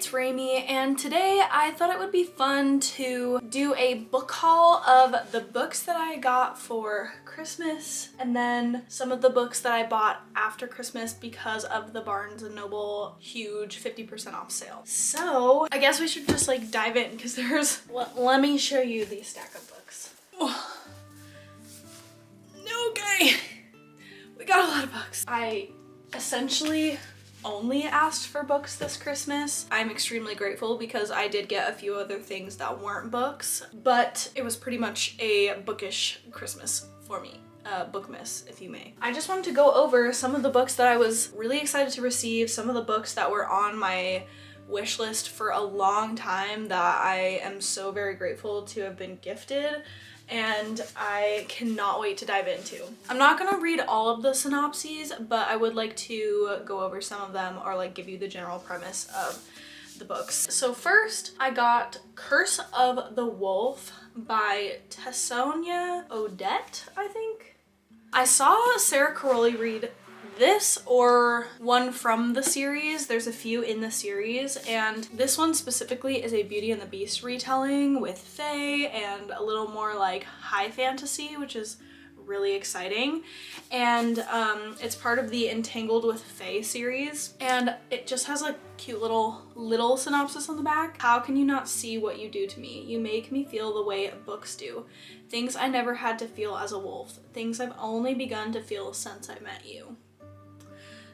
it's Raimey, and today I thought it would be fun to do a book haul of the books that I got for Christmas and then some of the books that I bought after Christmas because of the Barnes & Noble huge 50% off sale. So I guess we should just like dive in because let me show you the stack of books. Oh. Okay, we got a lot of books. I essentially only asked for books this Christmas. I'm extremely grateful because I did get a few other things that weren't books, but it was pretty much a bookish Christmas for me. Bookmas, if you may. I just wanted to go over some of the books that I was really excited to receive, some of the books that were on my wish list for a long time that I am so very grateful to have been gifted, and I cannot wait to dive into. I'm not gonna read all of the synopses, but I would like to go over some of them or like give you the general premise of the books. So first, I got Curse of the Wolf by Tessonia Odette, I think. I saw Sarah Caroli read this or one from the series. There's a few in the series, and this one specifically is a Beauty and the Beast retelling with fae and a little more like high fantasy, which is really exciting. And it's part of the Entangled with Fae series, and it just has a cute little synopsis on the back. How can you not see what you do to me? You make me feel the way books do. Things I never had to feel as a wolf. Things I've only begun to feel since I met you.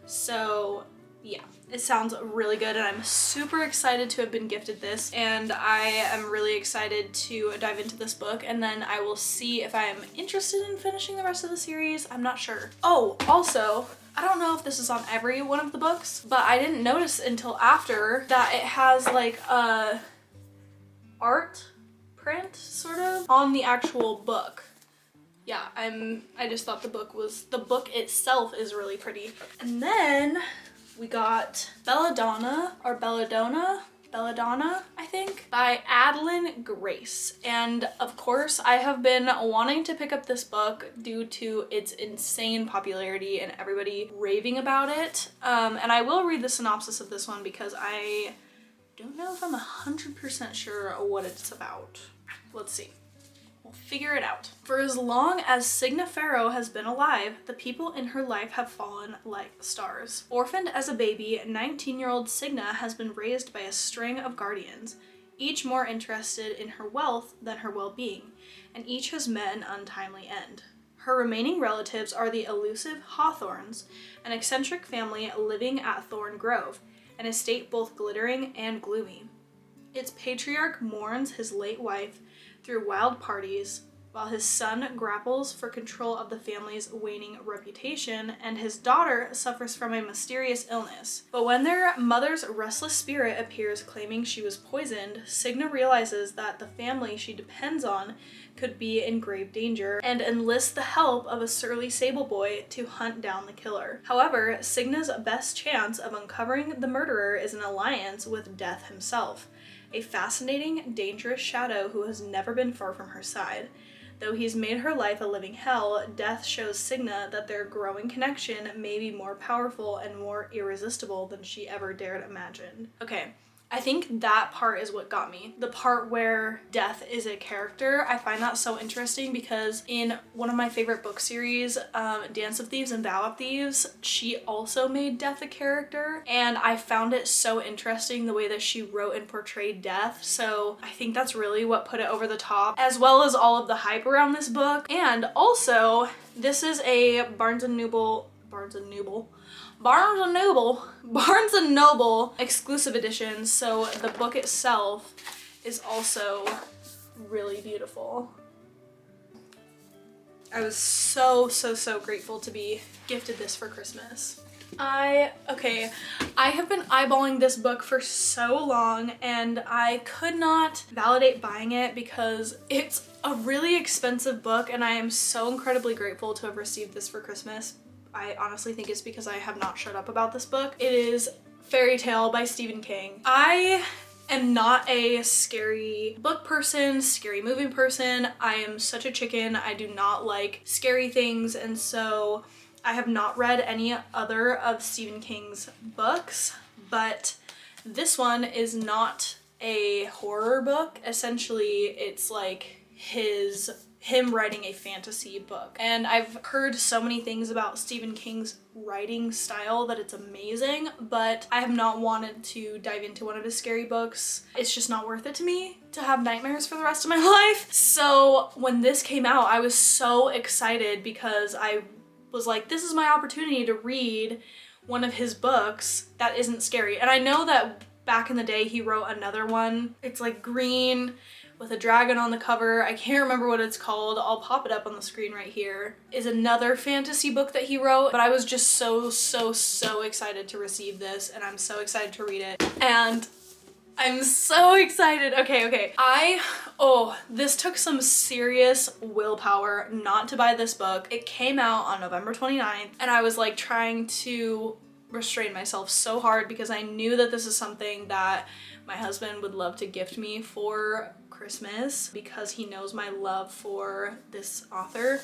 So yeah, it sounds really good, and I'm super excited to have been gifted this, and I am really excited to dive into this book, and then I will see if I'm interested in finishing the rest of the series. I'm not sure. Oh, also, I don't know if this is on every one of the books, but I didn't notice until after that it has like a art print sort of on the actual book. Yeah, I just thought the book itself is really pretty. And then we got Belladonna, I think, by Adeline Grace. And of course, I have been wanting to pick up this book due to its insane popularity and everybody raving about it. And I will read the synopsis of this one because I don't know if I'm 100% sure what it's about. Let's see. We'll figure it out. For as long as Signa Farrow has been alive, the people in her life have fallen like stars. Orphaned as a baby, 19-year-old Signa has been raised by a string of guardians, each more interested in her wealth than her well-being, and each has met an untimely end. Her remaining relatives are the elusive Hawthorns, an eccentric family living at Thorn Grove, an estate both glittering and gloomy. Its patriarch mourns his late wife through wild parties, while his son grapples for control of the family's waning reputation, and his daughter suffers from a mysterious illness. But when their mother's restless spirit appears claiming she was poisoned, Signa realizes that the family she depends on could be in grave danger and enlists the help of a surly sable boy to hunt down the killer. However, Signa's best chance of uncovering the murderer is an alliance with Death himself, a fascinating, dangerous shadow who has never been far from her side. Though he's made her life a living hell, Death shows Signa that their growing connection may be more powerful and more irresistible than she ever dared imagine. Okay, I think that part is what got me. The part where Death is a character, I find that so interesting because in one of my favorite book series, Dance of Thieves and Vow of Thieves, she also made Death a character, and I found it so interesting the way that she wrote and portrayed Death, so I think that's really what put it over the top, as well as all of the hype around this book. And also, this is a Barnes & Noble exclusive edition, so the book itself is also really beautiful. I was so grateful to be gifted this for Christmas. I have been eyeballing this book for so long, and I could not validate buying it because it's a really expensive book, and I am so incredibly grateful to have received this for Christmas. I honestly think it's because I have not shut up about this book. It is Fairy Tale by Stephen King. I am not a scary book person, scary movie person. I am such a chicken. I do not like scary things, and so I have not read any other of Stephen King's books, but This one is not a horror book. Essentially, it's like him writing a fantasy book. And I've heard so many things about Stephen King's writing style that it's amazing, but I have not wanted to dive into one of his scary books. It's just not worth it to me to have nightmares for the rest of my life. So when this came out, I was so excited because I was like, this is my opportunity to read one of his books that isn't scary. And I know that back in the day he wrote another one. It's like green with a dragon on the cover. I can't remember what it's called. I'll pop it up on the screen right here. Is another fantasy book that he wrote, but I was just so excited to receive this, and I'm so excited to read it. And I'm so excited. Okay. This took some serious willpower not to buy this book. It came out on November 29th, and I was like trying to restrain myself so hard because I knew that this is something that my husband would love to gift me for Christmas because he knows my love for this author.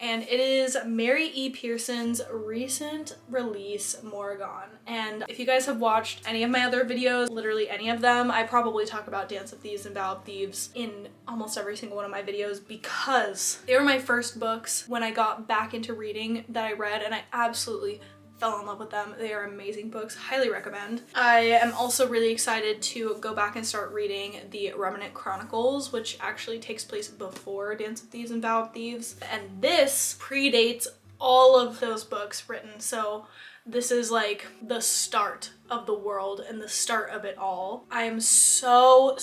And it is Mary E. Pearson's recent release, Morrigan. And if you guys have watched any of my other videos, literally any of them, I probably talk about Dance of Thieves and Vow of Thieves in almost every single one of my videos because they were my first books when I got back into reading that I read, and I absolutely fell in love with them. They are amazing books, highly recommend. I am also really excited to go back and start reading the Remnant Chronicles, which actually takes place before Dance of Thieves and Vow of Thieves. And this predates all of those books written. So this is like the start of the world and the start of it all. I am so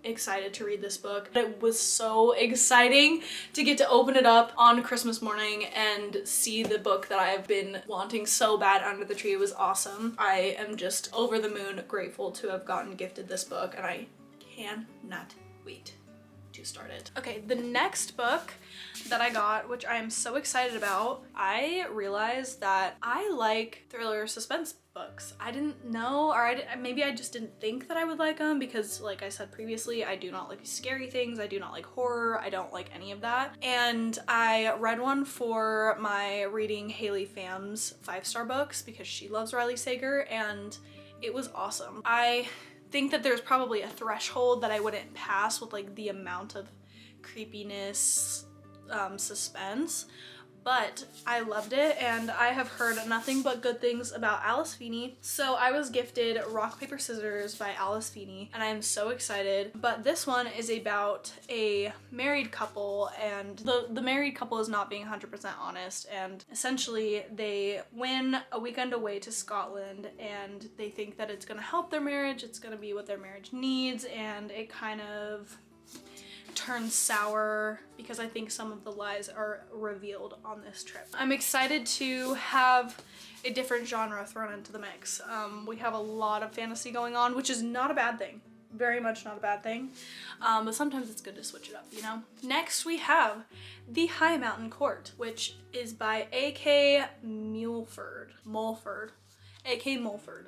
excited to read this book. It was so exciting to get to open it up on Christmas morning and see the book that I've been wanting so bad under the tree. It was awesome. I am just over the moon grateful to have gotten gifted this book, and I cannot wait to start it. Okay, the next book that I got, which I am so excited about, I realized that I like thriller suspense books. I didn't know, or maybe I just didn't think that I would like them because, like I said previously, I do not like scary things, I do not like horror, I don't like any of that. And I read one for my reading Haley Pham's 5-star books because she loves Riley Sager, and it was awesome. I think that there's probably a threshold that I wouldn't pass with like the amount of creepiness, suspense, but I loved it, and I have heard nothing but good things about Alice Feeney. So I was gifted Rock, Paper, Scissors by Alice Feeney, and I am so excited. But this one is about a married couple, and the married couple is not being 100% honest, and essentially they win a weekend away to Scotland, and they think that it's gonna help their marriage, it's gonna be what their marriage needs, and it kind of turns sour because I think some of the lies are revealed on this trip. I'm excited to have a different genre thrown into the mix. We have a lot of fantasy going on, which is not a bad thing. Very much not a bad thing. But sometimes it's good to switch it up, you know? Next we have The High Mountain Court, which is by A.K. Mulford. A.K. Mulford.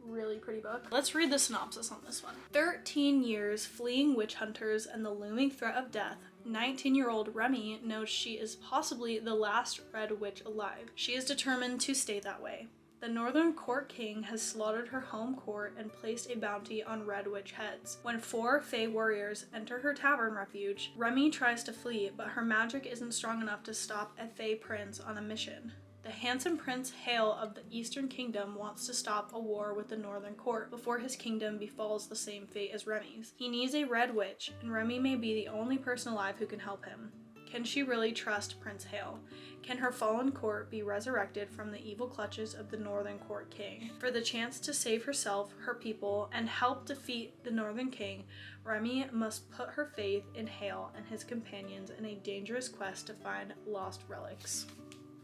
Really pretty book. Let's read the synopsis on this one. 13 years fleeing witch hunters and the looming threat of death, 19-year-old Raimey knows she is possibly the last Red Witch alive. She is determined to stay that way. The Northern Court King has slaughtered her home court and placed a bounty on Red Witch heads. When 4 Fae warriors enter her tavern refuge, Raimey tries to flee, but her magic isn't strong enough to stop a Fae prince on a mission. The handsome Prince Hale of the Eastern Kingdom wants to stop a war with the Northern Court before his kingdom befalls the same fate as Raimey's. He needs a Red Witch, and Raimey may be the only person alive who can help him. Can she really trust Prince Hale? Can her fallen court be resurrected from the evil clutches of the Northern Court King? For the chance to save herself, her people, and help defeat the Northern King, Raimey must put her faith in Hale and his companions in a dangerous quest to find lost relics.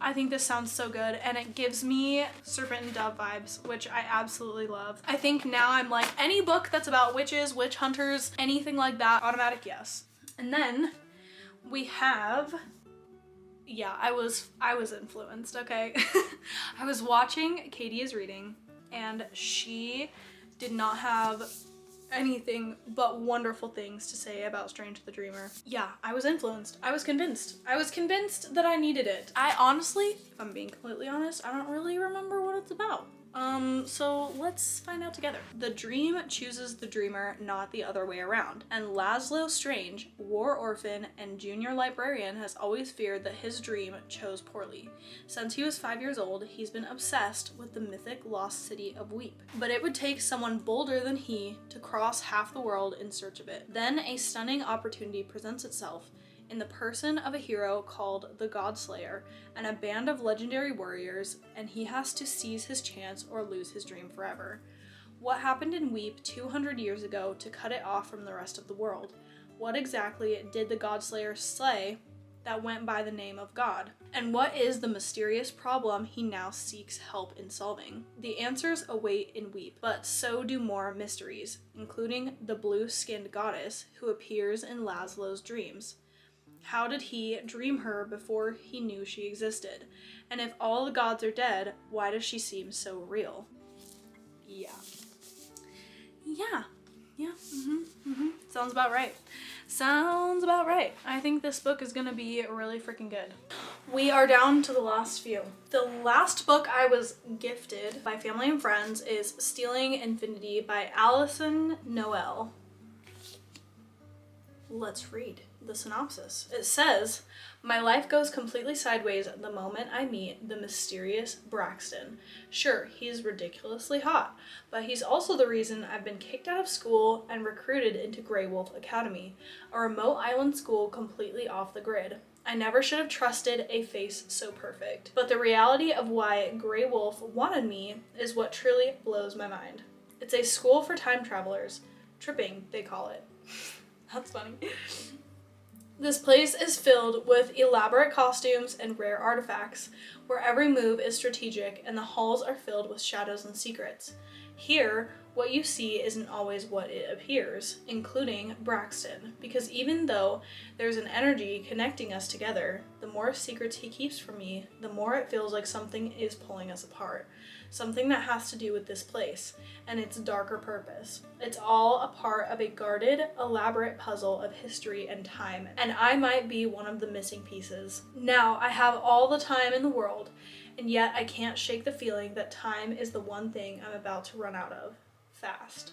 I think this sounds so good, and it gives me Serpent and Dove vibes, which I absolutely love. I think now I'm like, any book that's about witches, witch hunters, anything like that, automatic yes. And then we have, yeah, I was influenced, okay? I was watching Katie is Reading, and she did not have anything but wonderful things to say about Strange the Dreamer. Yeah, I was influenced. I was convinced. I was convinced that I needed it. I honestly, if I'm being completely honest, I don't really remember what it's about. So let's find out together. The dream chooses the dreamer, not the other way around. And Laszlo Strange, war orphan and junior librarian, has always feared that his dream chose poorly. Since he was 5 years old, he's been obsessed with the mythic lost city of Weep. But it would take someone bolder than he to cross half the world in search of it. Then a stunning opportunity presents itself in the person of a hero called the Godslayer and a band of legendary warriors, and he has to seize his chance or lose his dream forever. What happened in Weep 200 years ago to cut it off from the rest of the world? What exactly did the Godslayer slay that went by the name of God? And what is the mysterious problem he now seeks help in solving? The answers await in Weep, but so do more mysteries, including the blue-skinned goddess who appears in Laszlo's dreams. How did he dream her before he knew she existed? And if all the gods are dead, why does she seem so real? Yeah. Sounds about right. Sounds about right. I think this book is gonna be really freaking good. We are down to the last few. The last book I was gifted by family and friends is Stealing Infinity by Alison Noel. Let's read the synopsis. It says, "My life goes completely sideways the moment I meet the mysterious Braxton. Sure, he's ridiculously hot, but he's also the reason I've been kicked out of school and recruited into Grey Wolf Academy, a remote island school completely off the grid. I never should have trusted a face so perfect. But the reality of why Grey Wolf wanted me is what truly blows my mind. It's a school for time travelers. Tripping, they call it." That's funny. "This place is filled with elaborate costumes and rare artifacts, where every move is strategic and the halls are filled with shadows and secrets. Here, what you see isn't always what it appears, including Braxton, because even though there's an energy connecting us together, the more secrets he keeps from me, the more it feels like something is pulling us apart. Something that has to do with this place and its darker purpose. It's all a part of a guarded, elaborate puzzle of history and time, and I might be one of the missing pieces. Now, I have all the time in the world, and yet I can't shake the feeling that time is the one thing I'm about to run out of. Fast."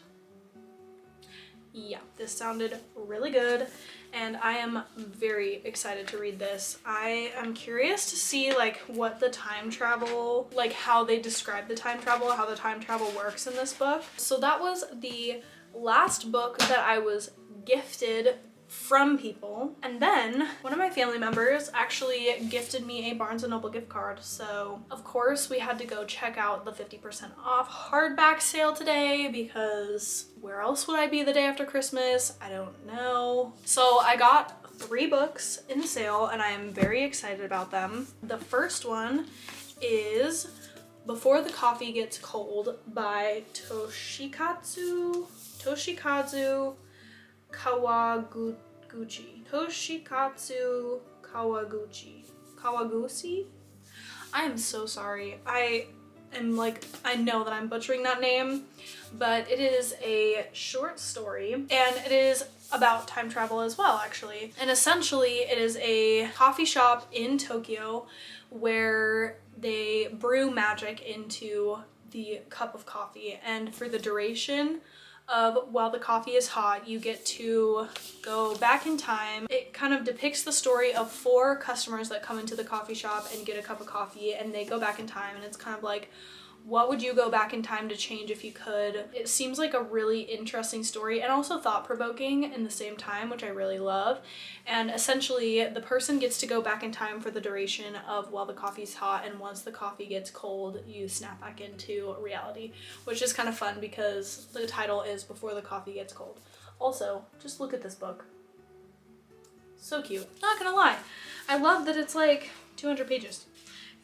Yeah, this sounded really good, and I am very excited to read this. I am curious to see like what the time travel, like how they describe the time travel, how the time travel works in this book. So that was the last book that I was gifted from people. And then one of my family members actually gifted me a Barnes & Noble gift card. So of course we had to go check out the 50% off hardback sale today, because where else would I be the day after Christmas? I don't know. So I got 3 books in the sale and I am very excited about them. The first one is Before the Coffee Gets Cold by Toshikazu Kawaguchi. Toshikatsu Kawaguchi? I am so sorry. I know that I'm butchering that name, but it is a short story and it is about time travel as well, actually. And essentially it is a coffee shop in Tokyo where they brew magic into the cup of coffee, and for the duration of while the coffee is hot, you get to go back in time. It kind of depicts the story of 4 customers that come into the coffee shop and get a cup of coffee, and they go back in time, and it's kind of like, what would you go back in time to change if you could? It seems like a really interesting story and also thought-provoking in the same time, which I really love. And essentially, the person gets to go back in time for the duration of while the coffee's hot, and once the coffee gets cold, you snap back into reality, which is kind of fun because the title is Before the Coffee Gets Cold. Also, just look at this book. So cute. Not gonna lie. I love that it's like 200 pages.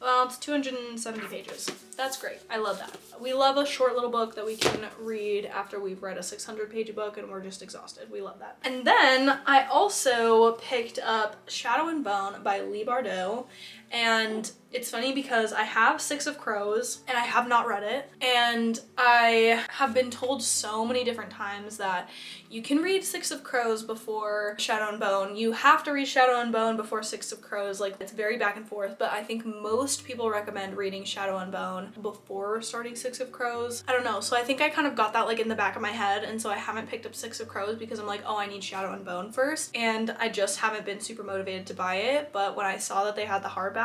Well, it's 270 pages. That's great. I love that. We love a short little book that we can read after we've read a 600-page book and we're just exhausted. We love that. And then I also picked up Shadow and Bone by Leigh Bardugo, And it's funny because I have Six of Crows and I have not read it. And I have been told so many different times that you can read Six of Crows before Shadow and Bone. You have to read Shadow and Bone before Six of Crows. Like, it's very back and forth, but I think most people recommend reading Shadow and Bone before starting Six of Crows. I don't know. So I think I kind of got that like in the back of my head. And so I haven't picked up Six of Crows because I'm like, oh, I need Shadow and Bone first. And I just haven't been super motivated to buy it. But when I saw that they had the hardback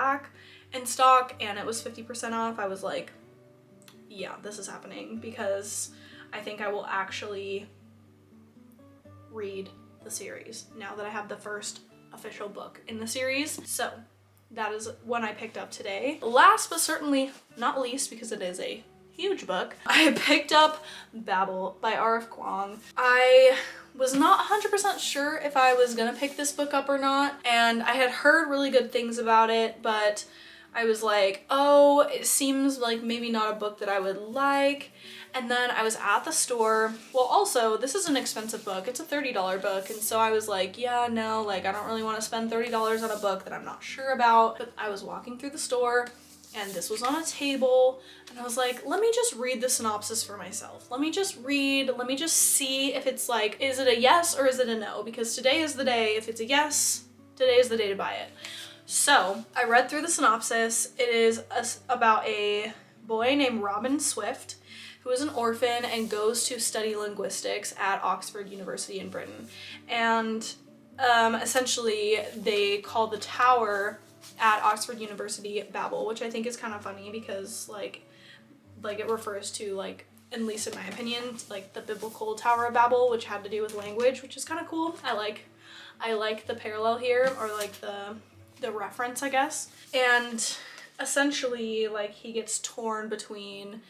in stock and it was 50% off, I was like, yeah, this is happening, because I think I will actually read the series now that I have the first official book in the series. So that is one I picked up today. Last but certainly not least, because it is a huge book, I picked up Babel by R.F. Kuang. I was not 100% sure if I was gonna pick this book up or not, and I had heard really good things about it, but I was like, oh, it seems like maybe not a book that I would like. And then I was at the store. Well, also, this is an expensive book. It's a $30 book. And so I was like, yeah, no, like, I don't really want to spend $30 on a book that I'm not sure about. But I was walking through the store and this was on a table. And I was like, let me just read the synopsis for myself. Let me just read. Let me just see if it's like, is it a yes or is it a no? Because today is the day. If it's a yes, today is the day to buy it. So I read through the synopsis. It is about a boy named Robin Swift who is an orphan and goes to study linguistics at Oxford University in Britain. And essentially they call the tower at Oxford University Babel, which I think is kind of funny because like it refers to, like, at least in my opinion, like the biblical Tower of Babel, which had to do with language, which is kind of cool. I like the parallel here, or like the reference, I guess. And essentially, like, he gets torn between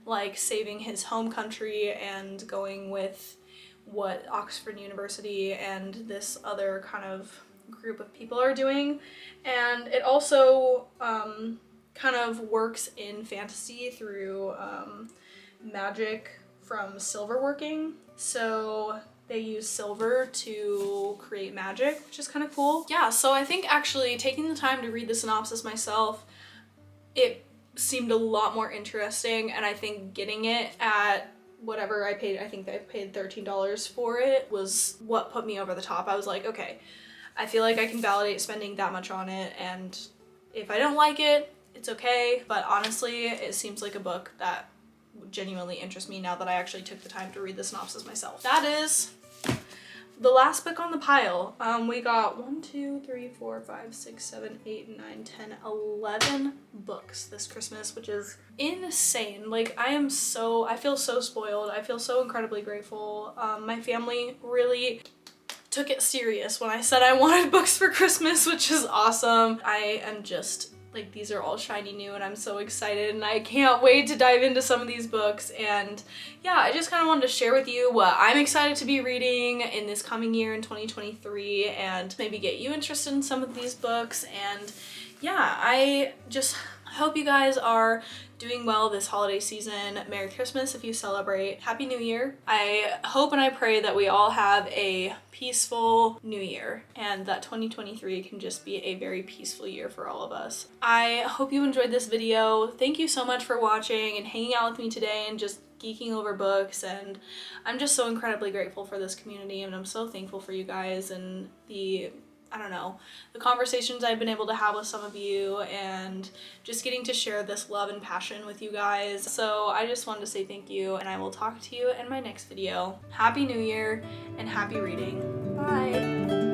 like saving his home country and going with what Oxford University and this other kind of group of people are doing. And it also kind of works in fantasy through magic from silver working. So they use silver to create magic, which is kind of cool. Yeah, so I think actually taking the time to read the synopsis myself, it seemed a lot more interesting, and I think getting it at whatever I paid, I think I paid $13 for it, was what put me over the top. I was like, okay, I feel like I can validate spending that much on it, and if I don't like it, it's okay. But honestly, it seems like a book that genuinely interests me now that I actually took the time to read the synopsis myself. That is the last book on the pile. We got 1, 2, 3, 4, 5, 6, 7, 8, 9, 10, 11 books this Christmas, which is insane. Like, I feel so spoiled. I feel so incredibly grateful. My family really took it serious when I said I wanted books for Christmas, which is awesome. I am just like, these are all shiny new and I'm so excited and I can't wait to dive into some of these books. And yeah, I just kind of wanted to share with you what I'm excited to be reading in this coming year in 2023 and maybe get you interested in some of these books. And yeah, I just hope you guys are doing well this holiday season. Merry Christmas if you celebrate. Happy New Year. I hope and I pray that we all have a peaceful new year and that 2023 can just be a very peaceful year for all of us. I hope you enjoyed this video. Thank you so much for watching and hanging out with me today and just geeking over books, and I'm just so incredibly grateful for this community, and I'm so thankful for you guys and the conversations I've been able to have with some of you and just getting to share this love and passion with you guys. So I just wanted to say thank you, and I will talk to you in my next video. Happy New Year and happy reading. Bye!